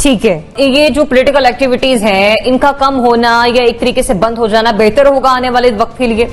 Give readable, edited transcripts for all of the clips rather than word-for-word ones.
ٹھیک ہے، یہ جو پولیٹیکل ایکٹیویٹیز ہیں ان کا کم ہونا یا ایک طریقے سے بند ہو جانا بہتر ہوگا آنے والے وقت کے لیے؟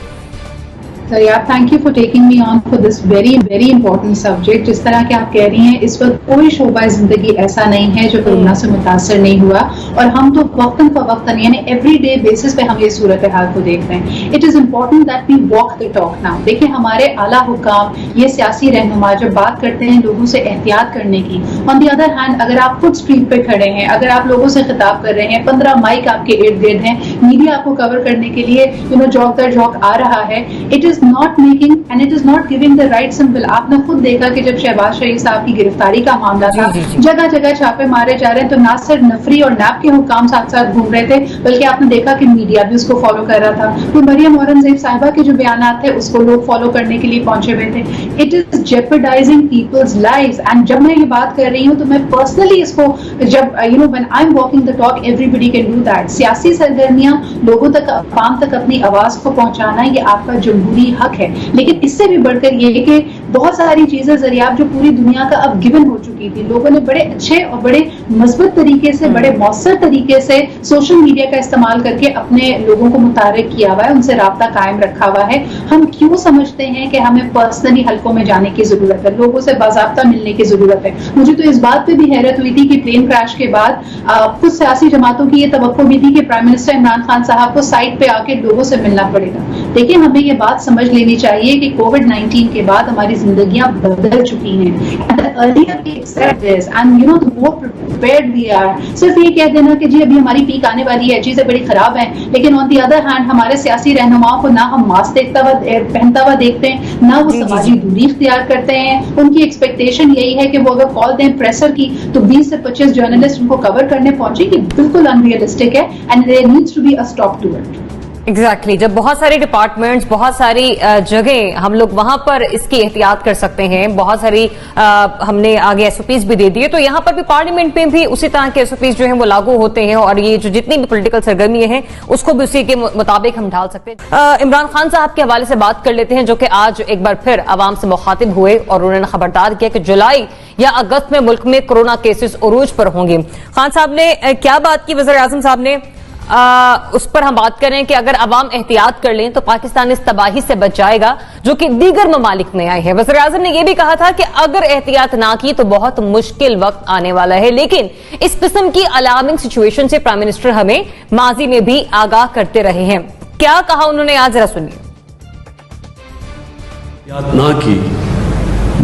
Thank you for taking me on for this very very important subject. جس طرح کہ آپ کہہ رہی ہیں اس وقت کوئی شعبہ زندگی ایسا نہیں ہے جو کورونا سے متاثر نہیں ہوا، اور ہم تو وقتاً فوقتاً یعنی ایوری ڈے بیسس پہ ہم یہ صورتحال کو دیکھ رہے ہیں. It is important that we walk the talk now. دیکھیں ہمارے اعلیٰ حکام، یہ سیاسی رہنما جب بات کرتے ہیں لوگوں سے احتیاط کرنے کی، آن دی ادر ہینڈ اگر آپ خود اسٹریٹ پہ کھڑے ہیں، اگر آپ لوگوں سے خطاب کر رہے ہیں، 15 مائک آپ کے ارد گرد ہیں، میڈیا آپ کو کور کرنے کے لیے جھوک در جھوک آ رہا ہے، it is not making and it is not giving the right symbol. آپ نے خود دیکھا کہ جب شہباز شریف صاحب کی گرفتاری کا معاملہ تھا، جگہ جگہ چھاپے مارے جا رہے ہیں، تو نہ صرف نفری اور نیب کے حکام ساتھ ساتھ گھوم رہے تھے، بلکہ آپ نے دیکھا کہ میڈیا بھی اس کو فالو کر رہا تھا. تو مریم اورنگزیب صاحبہ کے جو بیانات تھے اس کو لوگ فالو کرنے کے لیے پہنچے ہوئے تھے. It is jeopardising people's lives. And جب میں یہ بات کر رہی ہوں تو میں پرسنلی اس کو جب when I'm walking the talk everybody can do that. سیاسی سرگرمیاں لوگوں تک، عوام تک اپنی آواز کو پہنچانا یہ آپ کا جمہوری حق ہے، لیکن اس سے بھی بڑھ کر یہ کہ بہت ساری چیزیں ذریعہ جو پوری دنیا کا اب گیون ہو چکی تھی، لوگوں نے بڑے اچھے اور بڑے مثبت طریقے سے، بڑے مؤثر طریقے سے سوشل میڈیا کا استعمال کر کے اپنے لوگوں کو متحرک کیا ہوا ہے، ان سے رابطہ قائم رکھا ہوا ہے. ہم کیوں سمجھتے ہیں کہ ہمیں پرسنلی حلقوں میں جانے کی ضرورت ہے، لوگوں سے باضابطہ ملنے کی ضرورت ہے؟ مجھے تو اس بات پہ بھی حیرت ہوئی تھی کہ پلین کریش کے بعد کچھ سیاسی جماعتوں کی یہ توقع بھی تھی کہ پرائم منسٹر عمران خان صاحب کو سائٹ پہ آ کے لوگوں سے ملنا پڑے گا. لیکن ہمیں یہ بات سمجھ لینی چاہیے کہ کووڈ-19 کے بعد ہماری زندگیاں بدل چکی ہیں. صرف یہ کہہ دینا کہ جی ابھی ہماری پیک آنے والی ہے، چیزیں بڑی خراب ہیں، لیکن آن دی ادر ہینڈ ہمارے سیاسی رہنماؤں کو نہ ہم ماسک پہنتا ہوا دیکھتے ہیں، نہ وہ سماجی دوری اختیار کرتے ہیں. ان کی ایکسپیکٹیشن یہی ہے کہ وہ اگر کال دیں پریسر کی تو 20 سے 25 جرنلسٹ ان کو کور کرنے پہنچے، کہ بالکل انریلسٹک ہے and there needs to be a stop to it. Exactly. جب بہت ساری ڈپارٹمنٹس، بہت ساری جگہیں ہم لوگ وہاں پر اس کی احتیاط کر سکتے ہیں، بہت ساری ہم نے آگے ایس او پیز بھی دے دیے، تو یہاں پر بھی پارلیمنٹ میں بھی اسی طرح کے ایس او پیز جو ہیں وہ لاگو ہوتے ہیں، اور یہ جو جتنی بھی پولیٹیکل سرگرمی ہیں اس کو بھی اسی کے مطابق ہم ڈھال سکتے ہیں. عمران خان صاحب کے حوالے سے بات کر لیتے ہیں، جو کہ آج ایک بار پھر عوام سے مخاطب ہوئے اور انہوں نے خبردار کیا کہ جولائی یا اگست میں ملک میں کورونا کیسز عروج پر ہوں گے. خان صاحب نے کیا بات کی، وزیر اعظم صاحب نے اس پر ہم بات کریں کہ اگر عوام احتیاط کر لیں تو پاکستان اس تباہی سے بچ جائے گا جو کہ دیگر ممالک میں آئی ہے. وزیر اعظم نے یہ بھی کہا تھا کہ اگر احتیاط نہ کی تو بہت مشکل وقت آنے والا ہے، لیکن اس قسم کی الارمنگ سچویشن سے پرائم منسٹر ہمیں ماضی میں بھی آگاہ کرتے رہے ہیں. کیا کہا انہوں نے آج، ذرا سنیے. احتیاط نہ کی،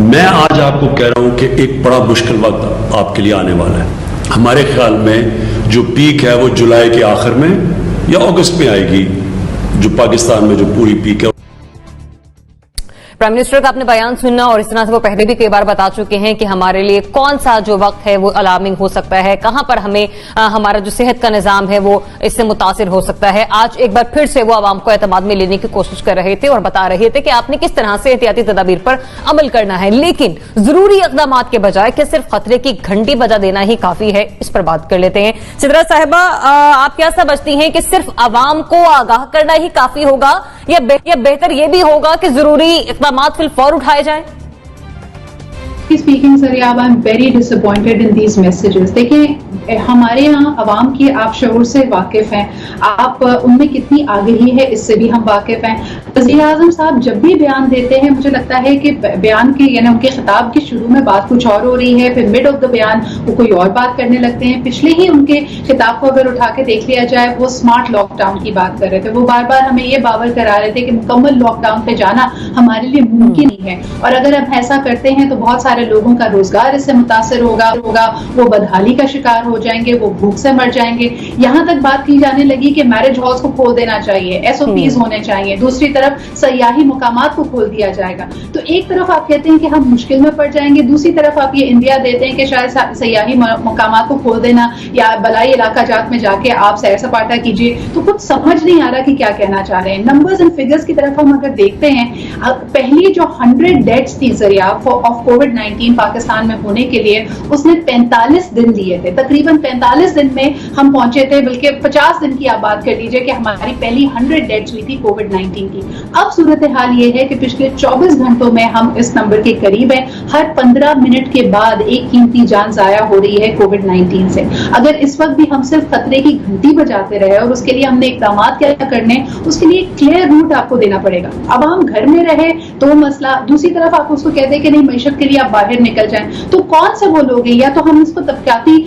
میں آج آپ کو کہہ رہا ہوں کہ ایک بڑا مشکل وقت آپ کے لیے آنے والا ہے. ہمارے خیال میں جو پیک ہے وہ جولائی کے آخر میں یا اگست میں آئے گی، جو پاکستان میں جو پوری پیک ہے. پرائم منسٹر کا اپنے بیان سننا، اور اس طرح سے وہ پہلے بھی کئی بار بتا چکے ہیں کہ ہمارے لیے کون سا جو وقت ہے وہ الارمنگ ہو سکتا ہے، کہاں پر ہمیں ہمارا جو صحت کا نظام ہے وہ اس سے متاثر ہو سکتا ہے. آج ایک بار پھر سے وہ عوام کو اعتماد میں لینے کی کوشش کر رہے تھے اور بتا رہے تھے کہ آپ نے کس طرح سے احتیاطی تدابیر پر عمل کرنا ہے، لیکن ضروری اقدامات کے بجائے کہ صرف خطرے کی گھنٹی بجا دینا ہی کافی ہے. اس پر بات کر لیتے ہیں. سدرا صاحبہ، آپ کیا سمجھتی ہیں کہ صرف عوام کو آگاہ کرنا ہی کافی ہوگا یا بہتر یہ بھی ہوگا کہ ضروری اقدامات فی الفور اٹھائے جائیں؟ Speaking, Saryab, I'm very disappointed in these messages. دیکھیں ہمارے یہاں عوام کی آپ شعور سے واقف ہیں، آپ ان میں کتنی آگہی ہے اس سے بھی ہم واقف ہیں. وزیر اعظم صاحب جب بھی بیان دیتے ہیں مجھے لگتا ہے کہ بیان کے یعنی ان کے خطاب کے شروع میں بات کچھ اور ہو رہی ہے، پھر مڈ آف دا بیان وہ کوئی اور بات کرنے لگتے ہیں. پچھلے ہی ان کے خطاب کو اگر اٹھا کے دیکھ لیا جائے، وہ اسمارٹ لاک ڈاؤن کی بات کر رہے تھے. وہ بار بار ہمیں یہ باور کرا رہے تھے کہ مکمل لاک ڈاؤن پہ جانا ہمارے لیے ممکن نہیں ہے، اور اگر ہم ایسا کرتے ہیں تو بہت سارے لوگوں کا روزگار اس سے متاثر ہوگا، وہ بدحالی کا شکار ہو جائیں گے، وہ بھوک سے مر جائیں گے. یہاں تک بات کی جانے لگی کہ میرج ہالز کو کھول دینا چاہیے، ایس او پیز ہونے چاہیے، دوسری طرف سیاحی مقامات کو کھول دیا جائے گا. تو ایک طرف آپ کہتے ہیں کہ ہم مشکل میں پڑ جائیں گے، دوسری طرف آپ یہ انڈیا دیتے ہیں کہ شاید سیاحی مقامات کو کھول دینا یا بلائی علاقہ جات میں جا کے آپ سیر سپاٹا کیجیے. تو کچھ سمجھ نہیں آ رہا کہ کیا کہنا چاہ رہے ہیں. نمبرز اینڈ فگرز کی طرف ہم اگر دیکھتے ہیں، پہلی جو 100 ڈیتھس تھی ذریعہ آف کووڈ-19 پاکستان میں ہونے کے لیے اس نے 45 دن لیے تھے. تقریباً 45 دن میں ہم پہنچے تھے، بلکہ 50 دن کی آپ بات کر لیجئے کہ ہماری پہلی 100 ڈیتھس ہوئی تھی کووڈ-19 کی. اب صورتحال یہ ہے کہ پچھلے 24 گھنٹوں میں ہم اس نمبر کے قریب ہیں. ہر 15 منٹ کے بعد ایک قیمتی جان ضائع ہو رہی ہے کووڈ-19 سے. اگر اس وقت بھی ہم صرف خطرے کی گھنٹی بجاتے رہے اور اس کے لیے ہم نے اقدامات کیا کرنے, اس کے لیے ایک کلیئر روٹ آپ کو دینا پڑے گا. اب ہم گھر میں رہے تو مسئلہ, دوسری طرف آپ اس کو کہتے ہیں کہ نہیں معیشت کے لیے آپ باہر نکل جائیں, تو کون سے وہ لوگ ہیں؟ یا تو ہم اس کو طبقاتی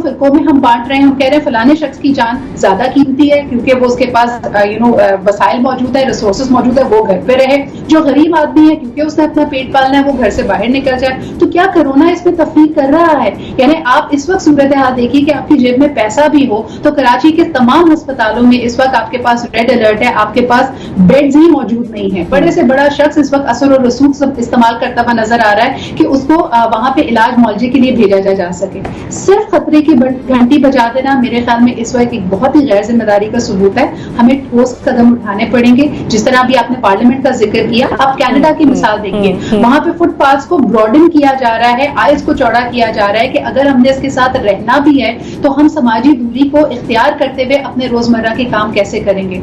فرقوں میں ہم بانٹ رہے ہیں, ہم کہہ رہے ہیں فلانے شخص کی جان زیادہ قیمتی ہے کیونکہ وہ اس کے پاس وسائل موجود ہے, ریسورسز موجود ہے, وہ گھر پہ رہے. جو غریب آدمی ہے کیونکہ اس نے اپنا پیٹ پالنا ہے, وہ گھر سے باہر نکل جائے. تو کیا کرونا اس میں تفریق کر رہا ہے؟ یعنی آپ اس وقت صورتحال دیکھیے کہ آپ کی جیب میں پیسہ بھی ہو تو کراچی کے تمام ہسپتالوں میں اس وقت آپ کے پاس ریڈ الرٹ ہے, آپ کے پاس بیڈز ہی موجود نہیں ہے. بڑے سے بڑا شخص اس وقت اثر و رسوخ استعمال کرتا ہوا نظر آ رہا ہے کہ اس کو وہاں پہ علاج معالجے کے لیے بھیجا جا سکے. صرف خطرے کی گھنٹی بجا دینا میرے خیال میں اس وقت ایک بہت ہی غیر ذمہ داری کا ثبوت ہے. ہمیں ٹھوس قدم اٹھانے پڑیں گے. جس طرح بھی آپ نے پارلیمنٹ کا ذکر کیا, آپ کینیڈا کی مثال دیکھیے, وہاں پہ فٹ پاتھس کو براڈن کیا جا رہا ہے, آئس کو چوڑا کیا جا رہا ہے کہ اگر ہم نے اس کے ساتھ رہنا بھی ہے تو ہم سماجی دوری کو اختیار کرتے ہوئے اپنے روزمرہ کے کام کیسے کریں گے.